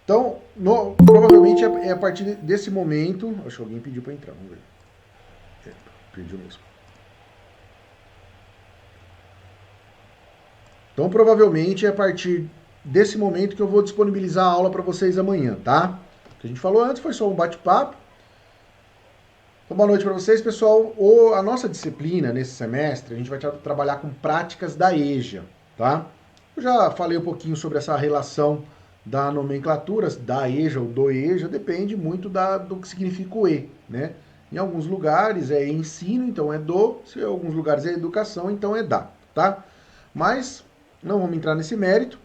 Então, provavelmente é a partir desse momento... Acho que alguém pediu para entrar, vamos ver. Pediu mesmo. Então, provavelmente é a partir desse momento que eu vou disponibilizar a aula para vocês amanhã, tá? O que a gente falou antes foi só um bate-papo. Então, boa noite para vocês, pessoal. A nossa disciplina nesse semestre, a gente vai trabalhar com práticas da EJA, tá? Eu já falei um pouquinho sobre essa relação da nomenclatura, da EJA ou do EJA, depende muito do que significa o E, né? Em alguns lugares é ensino, então é do, se em alguns lugares é educação, então é da, tá? Mas não vamos entrar nesse mérito.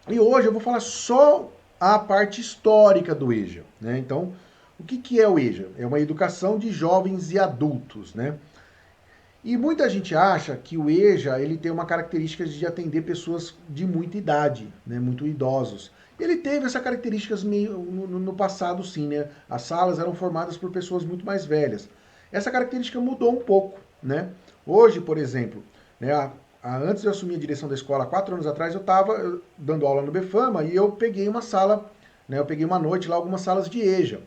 E hoje eu vou falar só a parte histórica do EJA, né? Então, o que é o EJA? É uma educação de jovens e adultos, né? E muita gente acha que o EJA ele tem uma característica de atender pessoas de muita idade, né? Muito idosos. Ele teve essa característica meio no passado, sim, né? As salas eram formadas por pessoas muito mais velhas. Essa característica mudou um pouco, né? Hoje, por exemplo, né, antes de eu assumir a direção da escola, 4 anos atrás, eu estava dando aula no Befama e eu peguei uma sala, né? Eu peguei uma noite lá, algumas salas de EJA.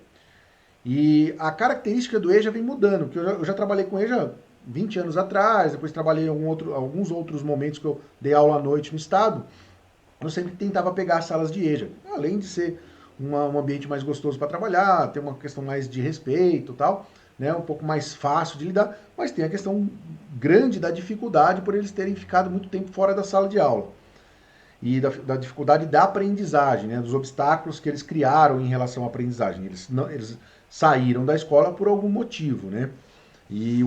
E a característica do EJA vem mudando, porque eu já trabalhei com EJA 20 anos atrás, depois trabalhei em alguns outros momentos que eu dei aula à noite no estado, eu sempre tentava pegar as salas de EJA, além de ser um ambiente mais gostoso para trabalhar, ter uma questão mais de respeito e tal, né, um pouco mais fácil de lidar, mas tem a questão grande da dificuldade por eles terem ficado muito tempo fora da sala de aula. E da dificuldade da aprendizagem, né, dos obstáculos que eles criaram em relação à aprendizagem. Eles saíram da escola por algum motivo, né? E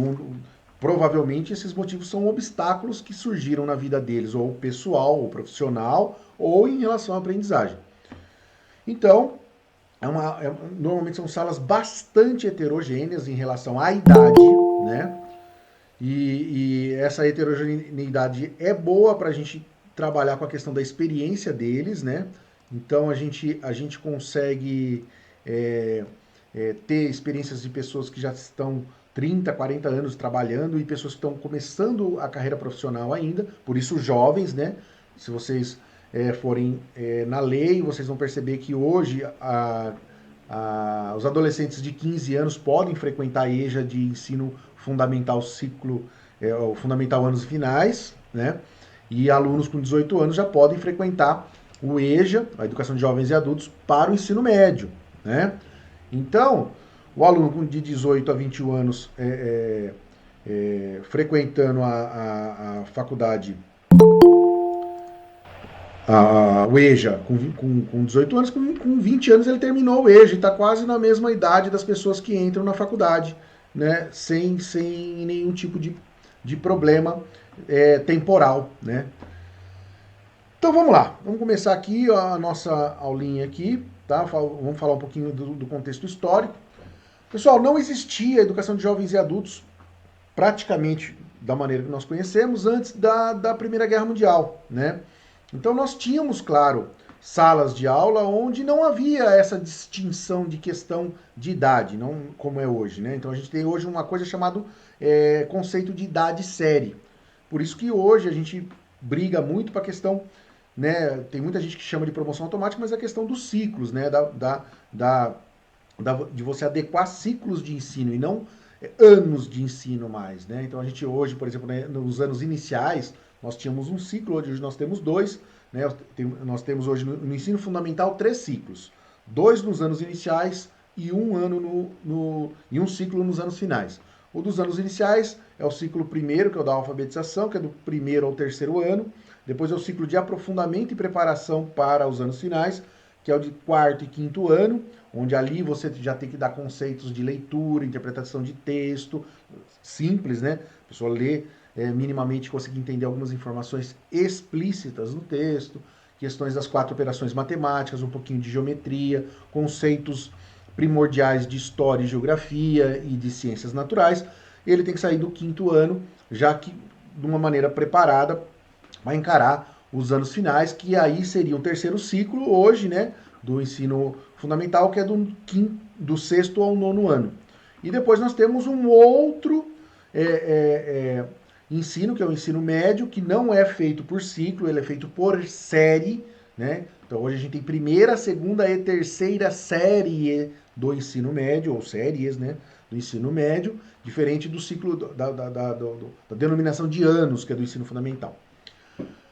provavelmente esses motivos são obstáculos que surgiram na vida deles, ou pessoal, ou profissional, ou em relação à aprendizagem. Então, normalmente são salas bastante heterogêneas em relação à idade, né? E essa heterogeneidade é boa para a gente trabalhar com a questão da experiência deles, né? Então a gente consegue ter experiências de pessoas que já estão 30, 40 anos trabalhando e pessoas que estão começando a carreira profissional ainda, por isso jovens, né? Se vocês forem na lei, vocês vão perceber que hoje os adolescentes de 15 anos podem frequentar a EJA de ensino fundamental ciclo, o fundamental anos finais, né? E alunos com 18 anos já podem frequentar o EJA, a Educação de Jovens e Adultos, para o ensino médio, né? Então, o aluno de 18 a 21 anos frequentando a faculdade, o EJA, com 18 anos, com 20 anos ele terminou o EJA e está quase na mesma idade das pessoas que entram na faculdade, né, sem nenhum tipo de problema temporal, né. Então vamos lá, vamos começar aqui a nossa aulinha aqui, tá? Vamos falar um pouquinho do contexto histórico. Pessoal, não existia educação de jovens e adultos praticamente da maneira que nós conhecemos antes da Primeira Guerra Mundial, né? Então nós tínhamos, claro, salas de aula onde não havia essa distinção de questão de idade, não como é hoje, né? Então a gente tem hoje uma coisa chamada conceito de idade série. Por isso que hoje a gente briga muito para a questão, né? Tem muita gente que chama de promoção automática, mas é a questão dos ciclos, né? De você adequar ciclos de ensino e não anos de ensino mais, né? Então a gente hoje, por exemplo, né, nos anos iniciais, nós tínhamos um ciclo, hoje nós temos dois, né? Nós temos hoje no ensino fundamental 3 ciclos, 2 nos anos iniciais e 1 ano e um ciclo nos anos finais. O dos anos iniciais é o ciclo primeiro, que é o da alfabetização, que é do primeiro ao terceiro ano. Depois é o ciclo de aprofundamento e preparação para os anos finais, que é o de quarto e quinto ano, onde ali você já tem que dar conceitos de leitura, interpretação de texto, simples, né? A pessoa lê minimamente conseguir entender algumas informações explícitas no texto, questões das 4 operações matemáticas, um pouquinho de geometria, conceitos primordiais de história e geografia e de ciências naturais. Ele tem que sair do quinto ano, já que de uma maneira preparada para encarar os anos finais, que aí seria o terceiro ciclo hoje, né, do ensino fundamental, que é do sexto ao nono ano. E depois nós temos um outro ensino, que é o ensino médio, que não é feito por ciclo, ele é feito por série, né? Então hoje a gente tem primeira, segunda e terceira série do ensino médio, ou séries, né? Do ensino médio, diferente do ciclo da denominação de anos, que é do ensino fundamental.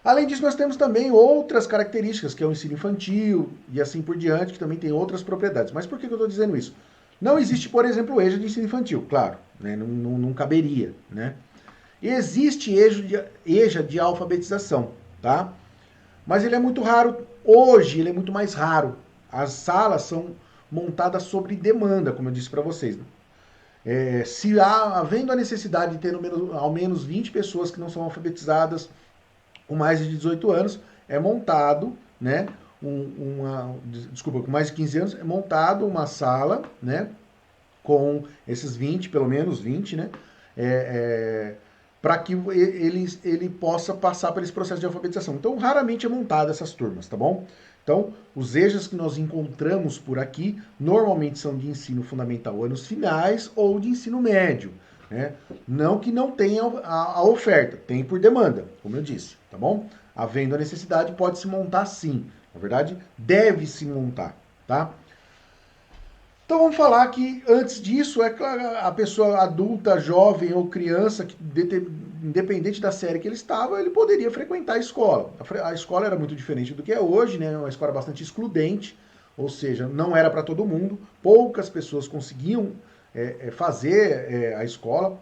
Além disso, nós temos também outras características, que é o ensino infantil e assim por diante, que também tem outras propriedades. Mas por que eu estou dizendo isso? Não existe, por exemplo, o EJA de ensino infantil, claro, né? Não caberia, né? Existe EJA de alfabetização, tá? Mas ele é muito raro, hoje ele é muito mais raro. As salas são montadas sobre demanda, como eu disse para vocês. Se havendo a necessidade de ter ao menos 20 pessoas que não são alfabetizadas com mais de 18 anos, é montado, né? Desculpa, com mais de 15 anos, é montado uma sala, né? Com esses 20, pelo menos 20, né? Para que ele possa passar por esse processo de alfabetização. Então, raramente é montada essas turmas, tá bom? Então, os EJAs que nós encontramos por aqui, normalmente são de ensino fundamental anos finais ou de ensino médio, né? Não que não tenha a oferta, tem por demanda, como eu disse, tá bom? Havendo a necessidade, pode se montar sim. Na verdade, deve se montar, tá? Então vamos falar que antes disso, é claro, a pessoa adulta, jovem ou criança, independente da série que ele estava, ele poderia frequentar a escola. A escola era muito diferente do que é hoje, né? Uma escola bastante excludente, ou seja, não era para todo mundo, poucas pessoas conseguiam fazer a escola,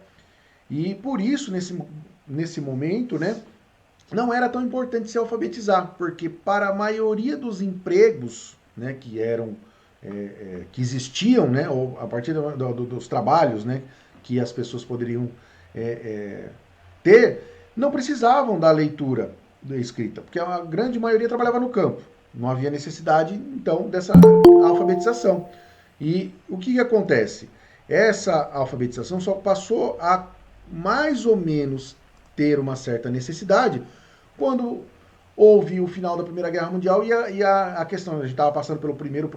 e por isso, nesse momento, né, não era tão importante se alfabetizar, porque para a maioria dos empregos, né, que existiam, né, ou a partir dos trabalhos, né, que as pessoas poderiam ter, não precisavam da leitura da escrita, porque a grande maioria trabalhava no campo. Não havia necessidade, então, dessa alfabetização. E o que acontece? Essa alfabetização só passou a mais ou menos ter uma certa necessidade quando houve o final da Primeira Guerra Mundial e a questão, a gente estava passando pelo primeiro,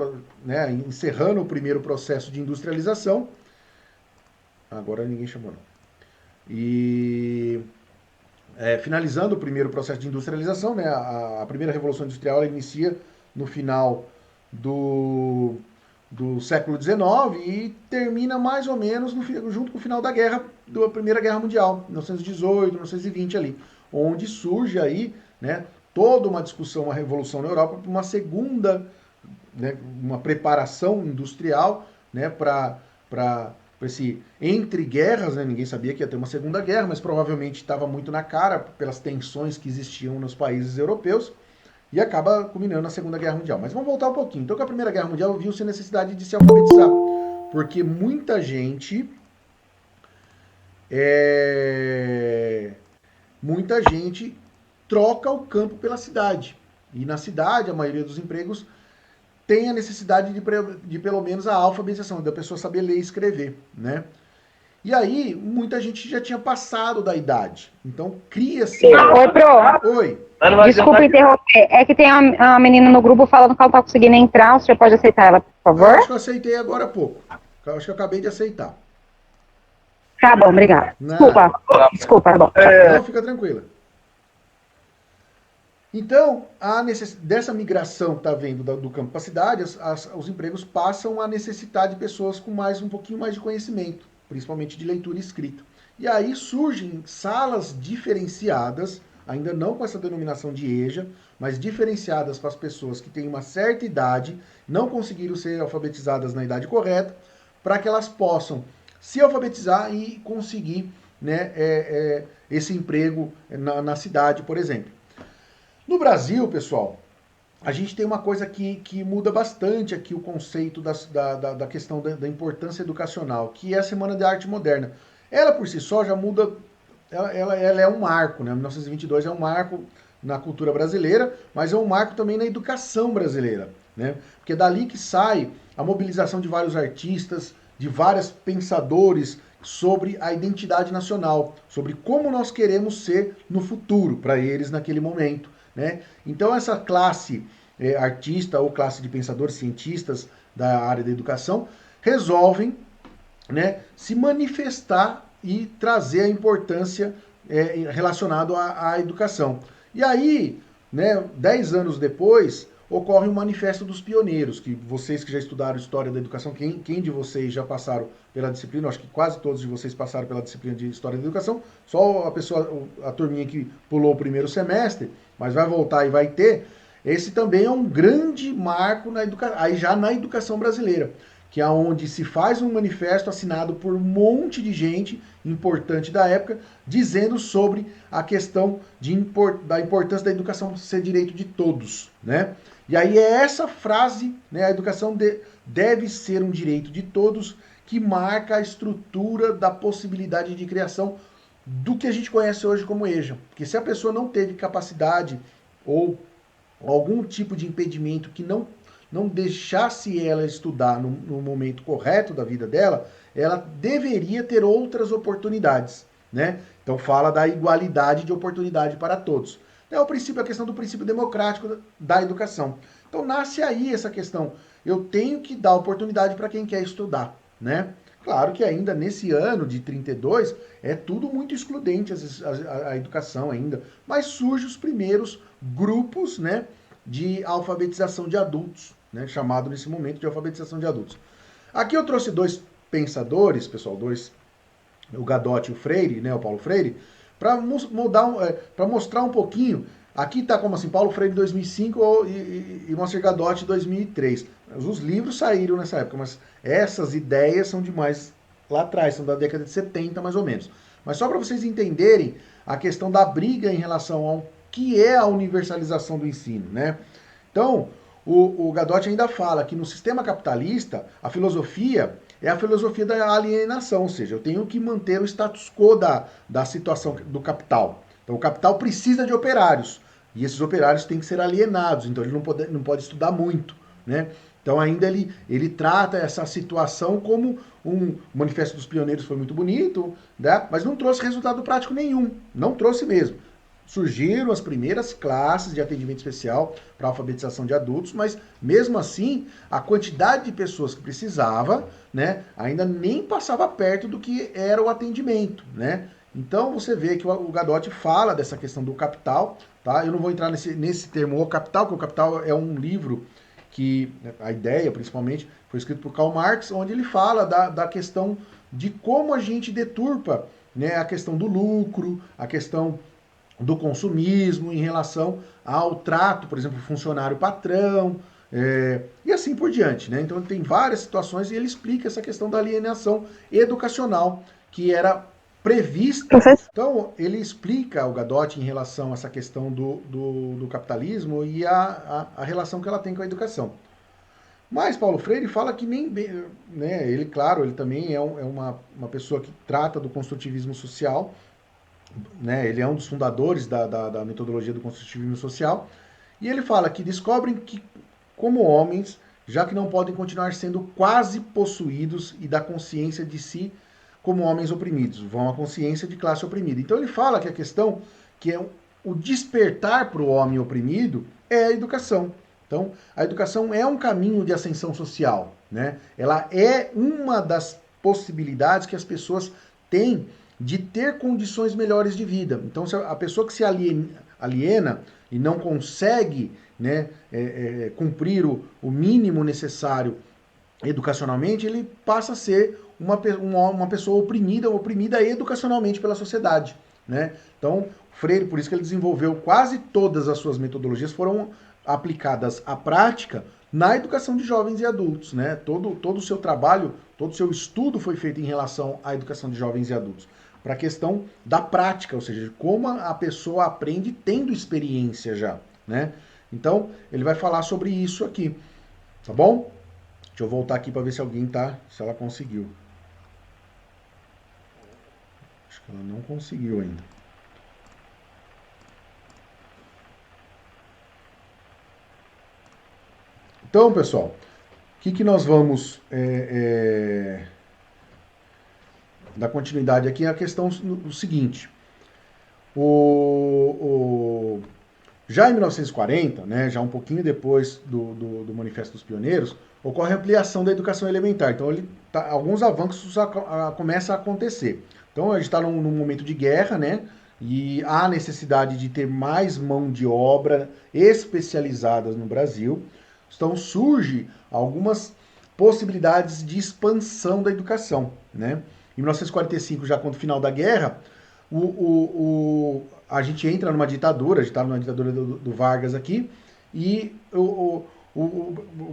né, encerrando o primeiro processo de industrialização. Agora ninguém chamou, não. E finalizando o primeiro processo de industrialização, né, a primeira Revolução Industrial ela inicia no final do século XIX e termina mais ou menos junto com o final da Primeira Guerra Mundial, 1918, 1920 ali, onde surge aí, né, toda uma discussão, uma revolução na Europa, uma segunda, né, uma preparação industrial, né, para esse entre guerras, né, ninguém sabia que ia ter uma segunda guerra, mas provavelmente estava muito na cara pelas tensões que existiam nos países europeus, e acaba culminando na Segunda Guerra Mundial. Mas vamos voltar um pouquinho. Então, com a Primeira Guerra Mundial, viu-se a necessidade de se alfabetizar, porque muita gente troca o campo pela cidade. E na cidade, a maioria dos empregos tem a necessidade de pelo menos a alfabetização, da pessoa saber ler e escrever, né? E aí, muita gente já tinha passado da idade. Então, cria-se... Oi, Pro. Oi. Desculpa interromper. É que tem uma menina no grupo falando que ela tá conseguindo entrar. Você pode aceitar ela, por favor? Eu acho que eu aceitei agora há pouco. Eu acho que eu acabei de aceitar. Tá bom, obrigada. Desculpa, tá bom. Não, fica tranquila. Então, dessa migração que está vendo do campo para a cidade, os empregos passam a necessitar de pessoas com um pouquinho mais de conhecimento, principalmente de leitura e escrita. E aí surgem salas diferenciadas, ainda não com essa denominação de EJA, mas diferenciadas para as pessoas que têm uma certa idade, não conseguiram ser alfabetizadas na idade correta, para que elas possam se alfabetizar e conseguir, né, esse emprego na cidade, por exemplo. No Brasil, pessoal, a gente tem uma coisa que muda bastante aqui o conceito da questão da importância educacional, que é a Semana de Arte Moderna. Ela, por si só, já muda, ela é um marco, né? 1922 é um marco na cultura brasileira, mas é um marco também na educação brasileira, né? Porque é dali que sai a mobilização de vários artistas, de vários pensadores sobre a identidade nacional, sobre como nós queremos ser no futuro, para eles naquele momento, né? Então essa classe artista ou classe de pensadores, cientistas da área da educação, resolvem, né, se manifestar e trazer a importância relacionada à educação. E aí, né, 10 anos depois, ocorre o Manifesto dos Pioneiros, que vocês que já estudaram História da Educação, quem de vocês já passaram pela disciplina, acho que quase todos de vocês passaram pela disciplina de História da Educação, só a turminha que pulou o primeiro semestre, mas vai voltar e vai ter, esse também é um grande marco na educação, aí já na educação brasileira, que é onde se faz um manifesto assinado por um monte de gente importante da época, dizendo sobre a questão da importância da educação ser direito de todos, né? E aí é essa frase, né, a educação deve ser um direito de todos, que marca a estrutura da possibilidade de criação do que a gente conhece hoje como EJA. Porque se a pessoa não teve capacidade ou algum tipo de impedimento que não deixasse ela estudar no momento correto da vida dela, ela deveria ter outras oportunidades, né? Então fala da igualdade de oportunidade para todos. É a questão do princípio democrático da educação. Então nasce aí essa questão. Eu tenho que dar oportunidade para quem quer estudar, né? Claro que ainda nesse ano de 32 é tudo muito excludente a educação ainda, mas surgem os primeiros grupos, né, de alfabetização de adultos, né, chamado nesse momento de alfabetização de adultos. Aqui eu trouxe dois pensadores, pessoal, o Gadotti e o Freire, né, o Paulo Freire, para mostrar um pouquinho. Aqui está como assim, Paulo Freire 2005 e Moacir Gadotti 2003. Os livros saíram nessa época, mas essas ideias são de mais lá atrás, são da década de 70 mais ou menos. Mas só para vocês entenderem a questão da briga em relação ao que é a universalização do ensino, né? Então, o Gadotti ainda fala que no sistema capitalista, a filosofia é a filosofia da alienação, ou seja, eu tenho que manter o status quo da situação do capital. Então, o capital precisa de operários, e esses operários têm que ser alienados, então ele não pode estudar muito, né? Então, ainda ele trata essa situação como o Manifesto dos Pioneiros foi muito bonito, né? Mas não trouxe resultado prático nenhum, não trouxe mesmo. Surgiram as primeiras classes de atendimento especial para alfabetização de adultos, mas mesmo assim, a quantidade de pessoas que precisava, né, ainda nem passava perto do que era o atendimento, né? Então você vê que o Gadotti fala dessa questão do capital, tá? Eu não vou entrar nesse termo o capital, porque o capital é um livro que a ideia, principalmente, foi escrito por Karl Marx, onde ele fala da questão de como a gente deturpa, né, a questão do lucro, a questão do consumismo em relação ao trato, por exemplo, funcionário-patrão, e assim por diante, né? Então tem várias situações e ele explica essa questão da alienação educacional que era prevista. Então ele explica o Gadotti em relação a essa questão do capitalismo e a relação que ela tem com a educação. Mas Paulo Freire fala que nem bem, né? Ele, claro, ele também é uma pessoa que trata do construtivismo social, né, ele é um dos fundadores da metodologia do construtivismo social, e ele fala que descobrem que, como homens, já que não podem continuar sendo quase possuídos e da consciência de si como homens oprimidos, vão à consciência de classe oprimida. Então ele fala que a questão que é o despertar para o homem oprimido é a educação. Então, a educação é um caminho de ascensão social, né? Ela é uma das possibilidades que as pessoas têm de ter condições melhores de vida. Então, se a pessoa que se aliena e não consegue, né, cumprir o mínimo necessário educacionalmente, ele passa a ser uma pessoa oprimida educacionalmente pela sociedade, né? Então, Freire, por isso que ele desenvolveu quase todas as suas metodologias, foram aplicadas à prática na educação de jovens e adultos, né? Todo o seu trabalho, todo o seu estudo foi feito em relação à educação de jovens e adultos, para a questão da prática, ou seja, de como a pessoa aprende tendo experiência já, né? Então, ele vai falar sobre isso aqui, tá bom? Deixa eu voltar aqui para ver se se ela conseguiu. Acho que ela não conseguiu ainda. Então, pessoal, o que nós vamos dar continuidade aqui é a questão do seguinte. Já em 1940, né, já um pouquinho depois do Manifesto dos Pioneiros, ocorre a ampliação da educação elementar. Então, alguns avanços começam a acontecer. Então, a gente está num momento de guerra, né? e há necessidade de ter mais mão de obra especializadas no Brasil. Então surge algumas possibilidades de expansão da educação, né? Em 1945, já quando o final da guerra, a gente entra numa ditadura, a gente estava numa ditadura do Vargas aqui, e o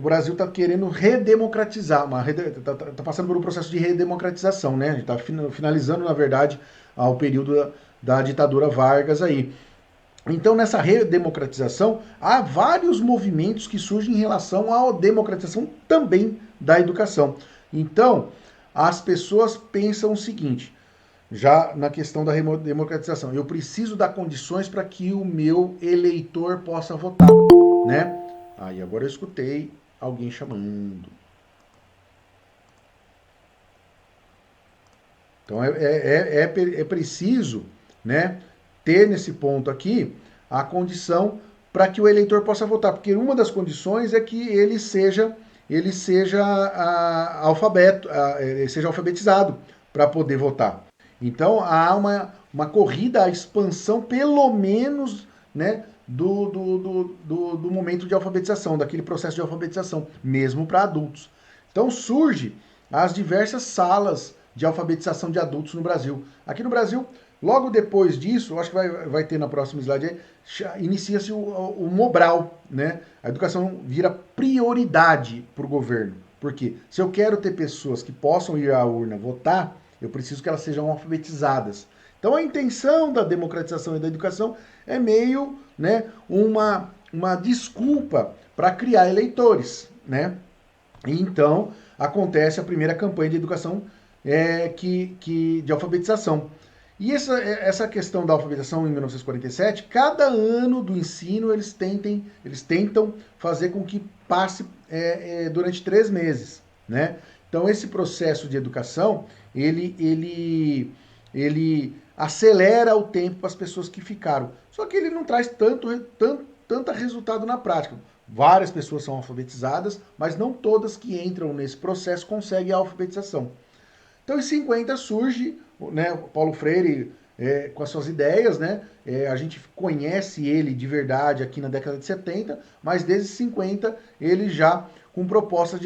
Brasil está querendo redemocratizar, está passando por um processo de redemocratização, né? A gente está finalizando, na verdade, o período da ditadura Vargas aí. Então, nessa redemocratização, há vários movimentos que surgem em relação à democratização também da educação. Então, as pessoas pensam o seguinte, já na questão da democratização, eu preciso dar condições para que o meu eleitor possa votar, né? Aí agora eu escutei alguém chamando. Então é preciso, né, ter nesse ponto aqui a condição para que o eleitor possa votar, porque uma das condições é que ele seja seja alfabetizado para poder votar. Então há uma corrida à expansão, pelo menos, né, do momento de alfabetização, daquele processo de alfabetização, mesmo para adultos. Então surge as diversas salas de alfabetização de adultos no Brasil. Aqui no Brasil, logo depois disso, acho que vai ter na próxima slide aí, inicia-se o Mobral, né? A educação vira prioridade para o governo. Porque se eu quero ter pessoas que possam ir à urna votar, eu preciso que elas sejam alfabetizadas. Então a intenção da democratização e da educação é meio, né, uma desculpa para criar eleitores, né? E então acontece a primeira campanha de educação de alfabetização. E essa questão da alfabetização em 1947, cada ano do ensino eles tentam fazer com que passe durante 3 meses, né? Então esse processo de educação, ele acelera o tempo para as pessoas que ficaram. Só que ele não traz tanto resultado na prática. Várias pessoas são alfabetizadas, mas não todas que entram nesse processo conseguem a alfabetização. Então, em 50 surge, né, o Paulo Freire com as suas ideias, né? A gente conhece ele de verdade aqui na década de 70, mas desde 50 ele já com propostas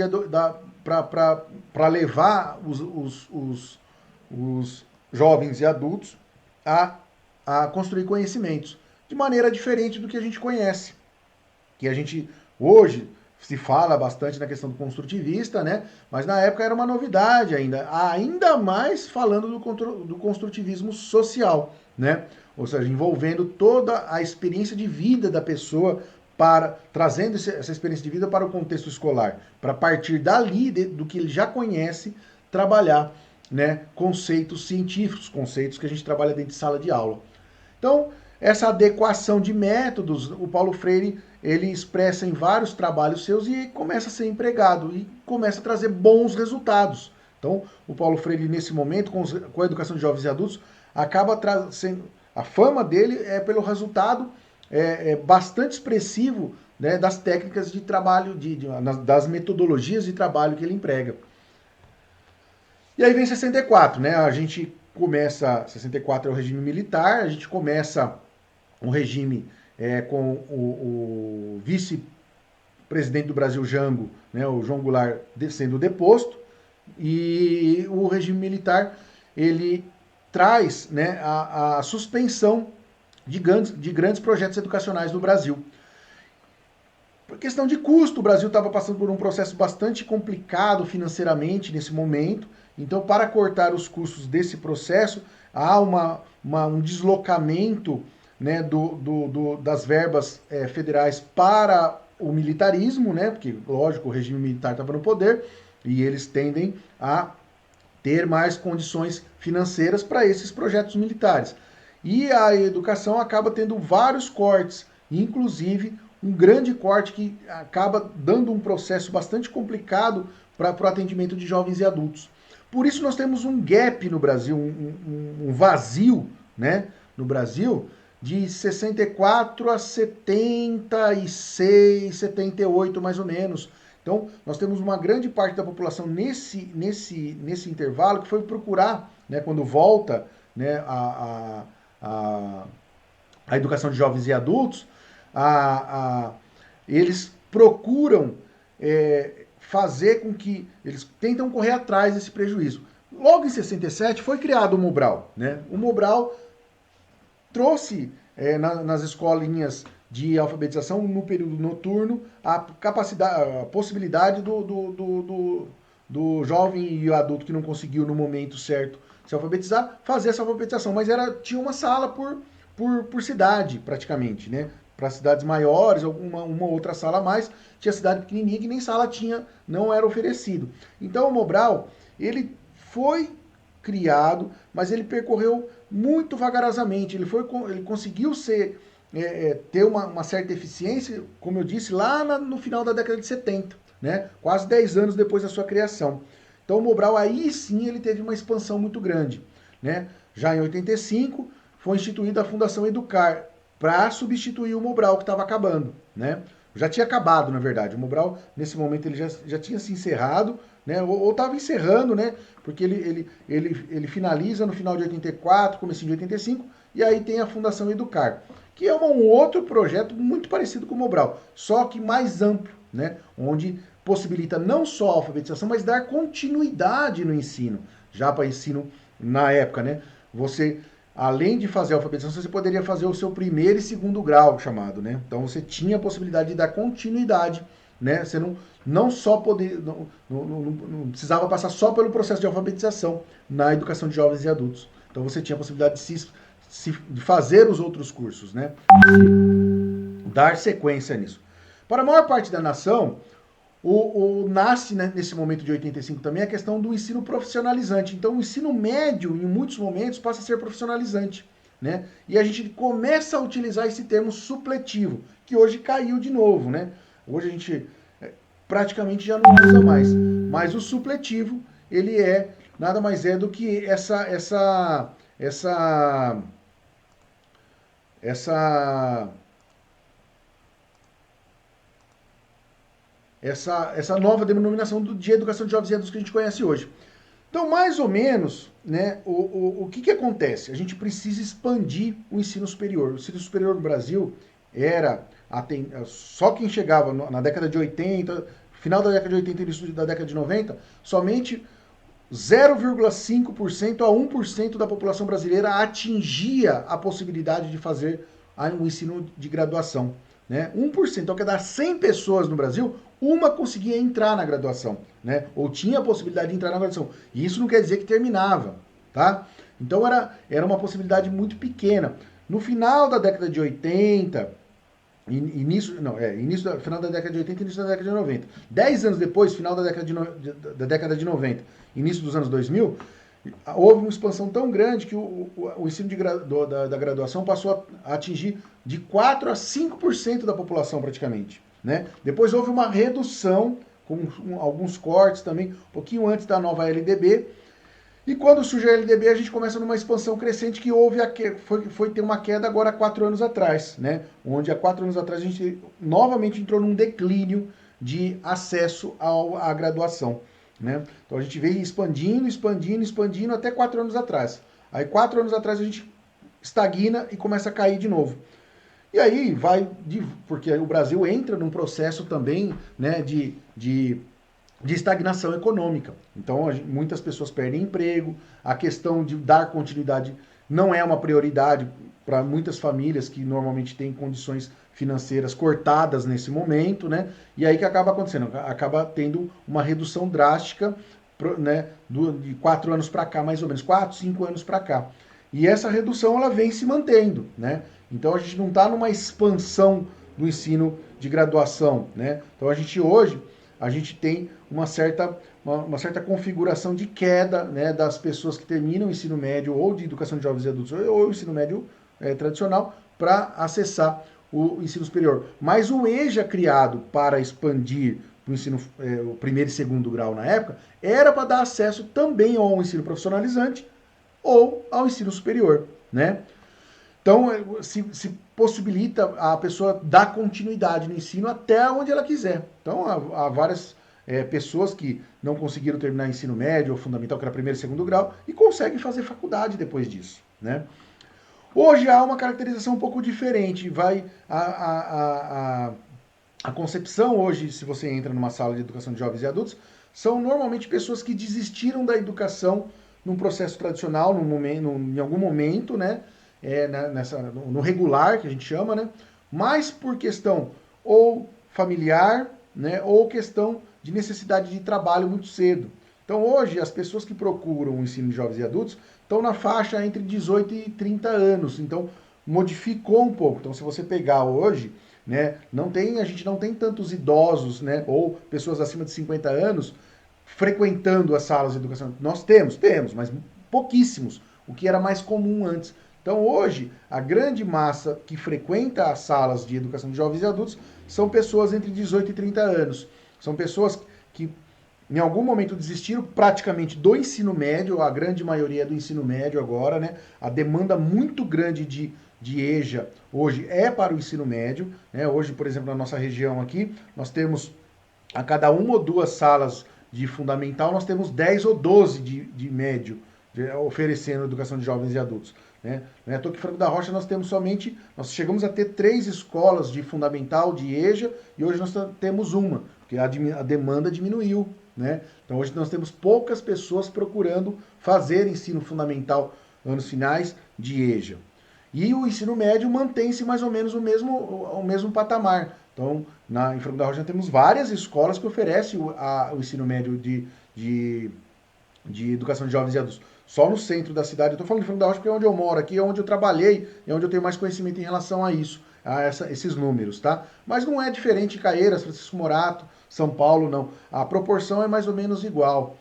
para levar os jovens e adultos a construir conhecimentos de maneira diferente do que a gente conhece. Que a gente hoje se fala bastante na questão do construtivista, né? Mas na época era uma novidade ainda mais falando do construtivismo social, né? Ou seja, envolvendo toda a experiência de vida da pessoa trazendo essa experiência de vida para o contexto escolar, para partir dali do que ele já conhece, trabalhar, né, conceitos científicos, conceitos que a gente trabalha dentro de sala de aula. Então, essa adequação de métodos, o Paulo Freire, ele expressa em vários trabalhos seus e começa a ser empregado e começa a trazer bons resultados. Então, o Paulo Freire, nesse momento, com a educação de jovens e adultos, acaba trazendo... A fama dele é pelo resultado bastante expressivo, né, das técnicas de trabalho, das metodologias de trabalho que ele emprega. E aí vem 64, né? A gente começa... 64 é o regime militar, a gente começa um regime com o vice-presidente do Brasil, Jango, né, o João Goulart, sendo deposto, e o regime militar ele traz, né, a suspensão de grandes projetos educacionais no Brasil. Por questão de custo, o Brasil estava passando por um processo bastante complicado financeiramente nesse momento, então para cortar os custos desse processo, há um deslocamento, né, das verbas federais para o militarismo, né, porque, lógico, o regime militar estava no poder e eles tendem a ter mais condições financeiras para esses projetos militares. E a educação acaba tendo vários cortes, inclusive um grande corte que acaba dando um processo bastante complicado para o atendimento de jovens e adultos. Por isso nós temos um gap no Brasil, um vazio, né, no Brasil, de 64 a 76, 78 mais ou menos. Então, nós temos uma grande parte da população nesse intervalo que foi procurar, né, quando volta, né, a educação de jovens e adultos, eles procuram fazer com que eles tentam correr atrás desse prejuízo. Logo em 67 foi criado o Mobral, né? O Mobral trouxe nas escolinhas de alfabetização no período noturno a possibilidade do jovem e adulto que não conseguiu no momento certo se alfabetizar, fazer essa alfabetização, mas tinha uma sala por cidade, praticamente, né? Para cidades maiores, uma outra sala a mais, tinha cidade pequenininha que nem sala tinha, não era oferecido. Então o Mobral, ele foi criado, mas ele percorreu muito vagarosamente, ele conseguiu ter uma certa eficiência, como eu disse, lá no final da década de 70, né? Quase 10 anos depois da sua criação. Então o Mobral aí sim ele teve uma expansão muito grande, né? Já em 85 foi instituída a Fundação Educar para substituir o Mobral que estava acabando, né? Já tinha acabado, na verdade. O Mobral, nesse momento, ele já tinha se encerrado, né? Ou estava encerrando, né? Porque ele finaliza no final de 84, comecinho de 85, e aí tem a Fundação Educar, que é um outro projeto muito parecido com o Mobral, só que mais amplo, né? Onde possibilita não só a alfabetização, mas dar continuidade no ensino, já para ensino na época, né? Você, além de fazer a alfabetização, você poderia fazer o seu primeiro e segundo grau, chamado, né? Então você tinha a possibilidade de dar continuidade, né? Você não só poder, não precisava passar só pelo processo de alfabetização na educação de jovens e adultos. Então você tinha a possibilidade de fazer os outros cursos, né? De dar sequência nisso. Para a maior parte da nação, nasce, né, nesse momento de 85 também a questão do ensino profissionalizante. Então o ensino médio, em muitos momentos, passa a ser profissionalizante, né? E a gente começa a utilizar esse termo supletivo, que hoje caiu de novo, né? Hoje a gente praticamente já não usa mais. Mas o supletivo, ele nada mais é do que essa nova denominação de educação de jovens e adultos que a gente conhece hoje. Então, mais ou menos, né, o que acontece? A gente precisa expandir o ensino superior. O ensino superior no Brasil era só quem chegava na década de 80, final da década de 80 e início da década de 90, somente 0,5% a 1% da população brasileira atingia a possibilidade de fazer um ensino de graduação, né? 1%, então quer dar 100 pessoas no Brasil, uma conseguia entrar na graduação, né? Ou tinha a possibilidade de entrar na graduação. E isso não quer dizer que terminava, tá? Então era uma possibilidade muito pequena. No final da década de 80, final da década de 80 e início da década de 90. 10 anos depois, final da década de 90, início dos anos 2000, houve uma expansão tão grande que o ensino da graduação passou a atingir de 4 a 5% da população praticamente, né? Depois houve uma redução, com alguns cortes também, um pouquinho antes da nova LDB. E quando surge a LDB, a gente começa numa expansão crescente que foi ter uma queda agora há 4 anos atrás, né? Onde há 4 anos atrás a gente novamente entrou num declínio de acesso à graduação, né? Então a gente veio expandindo até 4 anos atrás. Aí 4 anos atrás a gente estagna e começa a cair de novo. E aí porque o Brasil entra num processo também, né, de estagnação econômica. Então, muitas pessoas perdem emprego, a questão de dar continuidade não é uma prioridade para muitas famílias que normalmente têm condições financeiras cortadas nesse momento, né? E aí que acaba acontecendo? Acaba tendo uma redução drástica, né, de 4 anos para cá, mais ou menos, 4, 5 anos para cá. E essa redução ela vem se mantendo, né? Então a gente não está numa expansão do ensino de graduação, né? Então hoje a gente tem uma certa configuração de queda, né, das pessoas que terminam o ensino médio ou de educação de jovens e adultos ou o ensino médio tradicional para acessar o ensino superior. Mas o EJA criado para expandir o ensino, o primeiro e segundo grau na época, era para dar acesso também ao ensino profissionalizante ou ao ensino superior, né? Então, se possibilita a pessoa dar continuidade no ensino até onde ela quiser. Então, há várias pessoas que não conseguiram terminar ensino médio ou fundamental, que era primeiro e segundo grau, e conseguem fazer faculdade depois disso, né? Hoje há uma caracterização um pouco diferente. A concepção hoje, se você entra numa sala de educação de jovens e adultos, são normalmente pessoas que desistiram da educação num processo tradicional, em algum momento, né? No regular, que a gente chama, né? Mas por questão ou familiar, né? Ou questão de necessidade de trabalho muito cedo. Então hoje, as pessoas que procuram o ensino de jovens e adultos estão na faixa entre 18 e 30 anos. Então modificou um pouco. Então se você pegar hoje, né, a gente não tem tantos idosos, né, ou pessoas acima de 50 anos frequentando as salas de educação. Nós temos, mas pouquíssimos, o que era mais comum antes. Então hoje, a grande massa que frequenta as salas de educação de jovens e adultos são pessoas entre 18 e 30 anos. São pessoas que em algum momento desistiram praticamente do ensino médio, a grande maioria é do ensino médio agora, né? A demanda muito grande de EJA hoje é para o ensino médio, né? Hoje, por exemplo, na nossa região aqui, nós temos a cada uma ou duas salas de fundamental, nós temos 10 ou 12 de médio, oferecendo educação de jovens e adultos. Né? Estou aqui em Franco da Rocha, nós chegamos a ter 3 escolas de fundamental, de EJA, e hoje nós temos uma, porque a demanda diminuiu. Né? Então hoje nós temos poucas pessoas procurando fazer ensino fundamental anos finais de EJA. E o ensino médio mantém-se mais ou menos o mesmo patamar. Então, em Franco da Rocha temos várias escolas que oferecem o ensino médio de educação de jovens e adultos. Só no centro da cidade. Eu estou falando de Franco da Rocha porque é onde eu moro aqui, é onde eu trabalhei, é onde eu tenho mais conhecimento em relação a isso, esses números, tá? Mas não é diferente em Caieiras, Francisco Morato, São Paulo, não. A proporção é mais ou menos igual.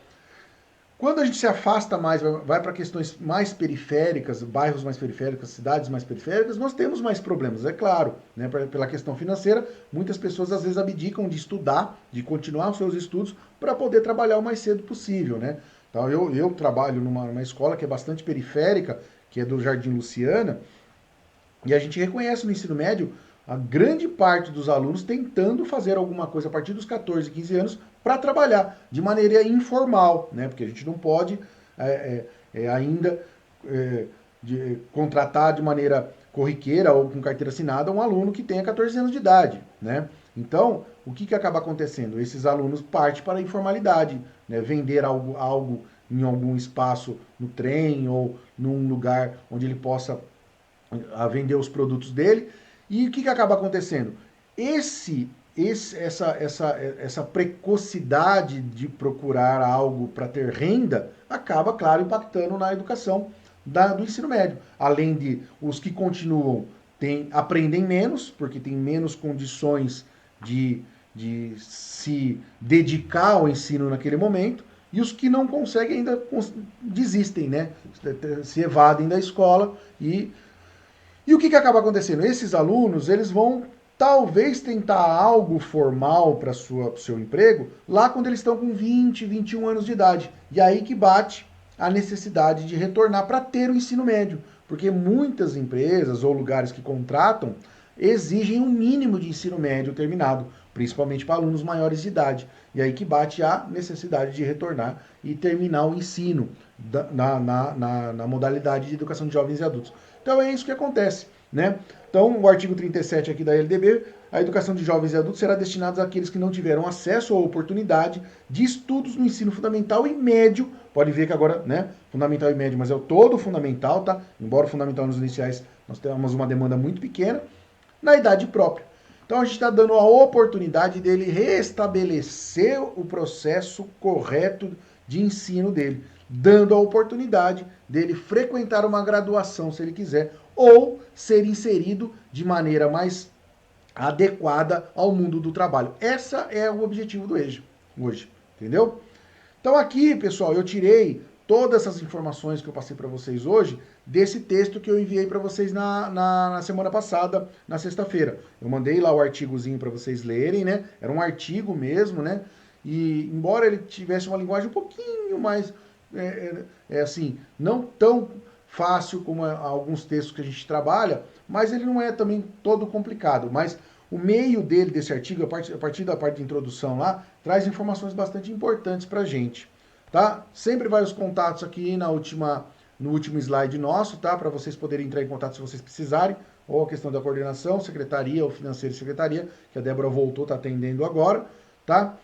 Quando a gente se afasta mais, vai para questões mais periféricas, bairros mais periféricos, cidades mais periféricas, nós temos mais problemas, é claro. Né? Pela questão financeira, muitas pessoas às vezes abdicam de estudar, de continuar os seus estudos, para poder trabalhar o mais cedo possível. Né? Então, eu trabalho numa escola que é bastante periférica, que é do Jardim Luciana, e a gente reconhece no ensino médio a grande parte dos alunos tentando fazer alguma coisa a partir dos 14, 15 anos para trabalhar de maneira informal, né? Porque a gente não pode ainda contratar de maneira corriqueira ou com carteira assinada um aluno que tenha 14 anos de idade, né? Então, o que acaba acontecendo? Esses alunos partem para a informalidade, né? Vender algo em algum espaço no trem ou num lugar onde ele possa vender os produtos dele. E o que acaba acontecendo? Essa precocidade de procurar algo para ter renda acaba, claro, impactando na educação do ensino médio. Além de os que continuam aprendem menos, porque têm menos condições de se dedicar ao ensino naquele momento, e os que não conseguem ainda desistem, né? Se evadem da escola e o que acaba acontecendo? Esses alunos, eles vão talvez tentar algo formal para o seu emprego lá quando eles estão com 20, 21 anos de idade. E aí que bate a necessidade de retornar para ter o ensino médio. Porque muitas empresas ou lugares que contratam exigem um mínimo de ensino médio terminado, principalmente para alunos maiores de idade. E aí que bate a necessidade de retornar e terminar o ensino na modalidade de educação de jovens e adultos. Então é isso que acontece, né? Então, o artigo 37 aqui da LDB, a educação de jovens e adultos será destinada àqueles que não tiveram acesso ou oportunidade de estudos no ensino fundamental e médio. Pode ver que agora, né, fundamental e médio, mas é o todo fundamental, tá? Embora o fundamental nos iniciais nós temos uma demanda muito pequena, na idade própria. Então a gente está dando a oportunidade dele restabelecer o processo correto de ensino dele, dando a oportunidade dele frequentar uma graduação, se ele quiser, ou ser inserido de maneira mais adequada ao mundo do trabalho. Esse é o objetivo do EJA hoje, entendeu? Então aqui, pessoal, eu tirei todas essas informações que eu passei para vocês hoje desse texto que eu enviei para vocês na semana passada, na sexta-feira. Eu mandei lá o artigozinho para vocês lerem, né? Era um artigo mesmo, né? E embora ele tivesse uma linguagem um pouquinho mais assim, não tão fácil como alguns textos que a gente trabalha, mas ele não é também todo complicado. Mas o meio dele, desse artigo, a partir da parte de introdução lá, traz informações bastante importantes para a gente. Tá? Sempre vai os contatos aqui na última no último slide nosso, tá? Para vocês poderem entrar em contato se vocês precisarem, ou a questão da coordenação, secretaria, ou financeiro e secretaria, que a Débora voltou, tá atendendo agora, tá?